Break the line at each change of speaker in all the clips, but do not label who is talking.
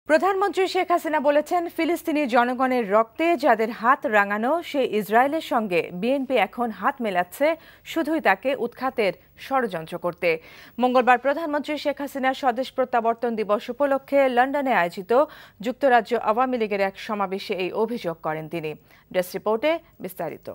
প্রধানমন্ত্রী শেখ হাসিনা বলেছেন, ফিলিস্তিনি জনগণের রক্তে যাদের হাত রাঙানো সে ইসরায়েলের সঙ্গে বিএনপি এখন হাত মেলাচ্ছে শুধুই তাকে উৎখাতের ষড়যন্ত্র করতে। মঙ্গলবার প্রধানমন্ত্রী শেখ হাসিনার স্বদেশ প্রত্যাবর্তন দিবস উপলক্ষে লন্ডনে আয়োজিত যুক্তরাজ্য আওয়ামী লীগের এক সমাবেশে এই অভিযোগ করেন তিনি। ডেস্ক রিপোর্টে বিস্তারিত।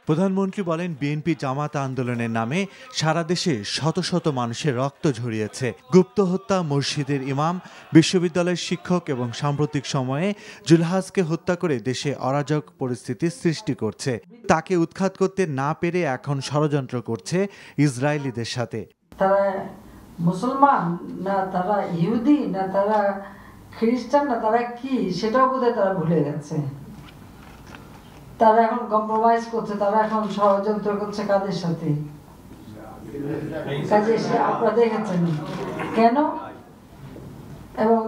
প্রধানমন্ত্রী বলেন, বিএনপি জামাত আন্দোলনের নামে সারা দেশে শত শত মানুষের রক্ত ঝরিয়েছে। গুপ্ত হত্যা, মসজিদের ইমাম, বিশ্ববিদ্যালয়ের শিক্ষক এবং সাম্প্রতিক সময়ে জুলহাসকে হত্যা করে দেশে অরাজক পরিস্থিতির সৃষ্টি করছে। তাকে উৎখাত করতে না পেরে এখন ষড়যন্ত্র করছে ইসরায়েলিদের সাথে।
তারা মুসলমান না, তারা ইহুদি না, তারা খ্রিস্টান না, তারা কি সেটাও বোধহয় তারা ভুলে গেছে। তারা এখন কম্প্রোমাইজ করছে, তারা এখন ষড়যন্ত্র করছে কাদের সাথে? কাজে আপনারা দেখেছেন কেন? এবং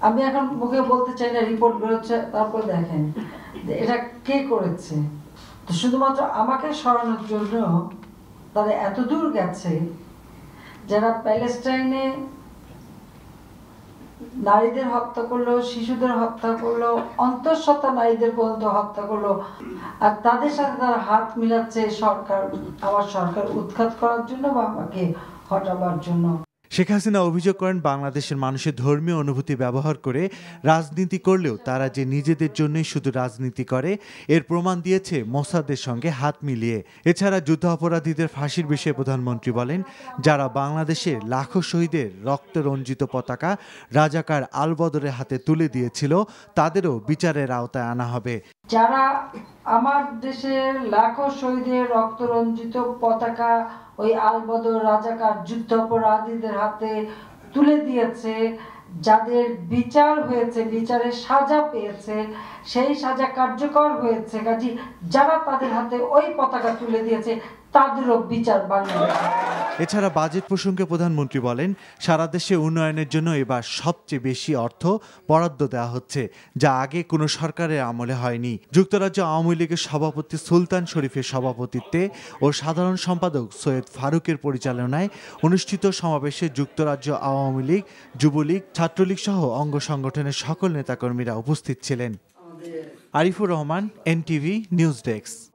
আমি এখন মুখে বলতে চাই না, রিপোর্ট বেরোচ্ছে, তারপর দেখেন এটা কে করেছে। তো শুধুমাত্র আমাকে সরানোর জন্য তারা এত দূর গেছে। যারা প্যালেস্টাইনে নারীদের হত্যা করলো, শিশুদের হত্যা করলো, অন্তঃসত্ত্বা নারীদের পর্যন্ত হত্যা করলো, আর তাদের সাথে তারা হাত মিলাচ্ছে আমার সরকার উৎখাত করার জন্য বা আমাকে হটাবার জন্য।
শেখ হাসিনা অভিযোগ করেন, বাংলাদেশের মানুষের ধর্মীয় অনুভূতি ব্যবহার করে রাজনীতি করলেও তারা যে নিজেদের জন্যই শুধু রাজনীতি করে এর প্রমাণ দিয়েছে মোসাদের সঙ্গে হাত মিলিয়ে। এছাড়া যুদ্ধাপরাধীদের ফাঁসির বিষয়ে প্রধানমন্ত্রী বলেন, যারা বাংলাদেশের লাখো শহীদের রক্ত রঞ্জিত পতাকা রাজাকার আলবদরের হাতে তুলে দিয়েছিল তাদেরও বিচারের আওতায় আনা হবে।
যারা আমার দেশের লাখো শহীদের রক্ত রঞ্জিত পতাকা ওই আলবদর রাজাকার যুদ্ধাপরাধীদের হাতে তুলে দিয়েছে, যাদের বিচার হয়েছে, বিচারের সাজা পেয়েছে, সেই সাজা কার্যকর হয়েছে, কাজী যারা তাদের হাতে ওই পতাকা তুলে দিয়েছে তাদেরও বিচার বাংলাদেশে।
এছাড়া বাজেট প্রসঙ্গে প্রধানমন্ত্রী বলেন, সারা দেশে উন্নয়নের জন্য এবার সবচেয়ে বেশি অর্থ বরাদ্দ দেওয়া হচ্ছে, যা আগে কোনো সরকারের আমলে হয়নি। যুক্তরাজ্য আওয়ামী লীগের সভাপতি সুলতান শরীফের সভাপতিত্বে ও সাধারণ সম্পাদক সৈয়দ ফারুকের পরিচালনায় অনুষ্ঠিত সমাবেশে যুক্তরাজ্য আওয়ামী লীগ, যুবলীগ, ছাত্রলীগ সহ অঙ্গ সংগঠনের সকল নেতাকর্মীরা উপস্থিত ছিলেন। Arifur Rahman, NTV news desk.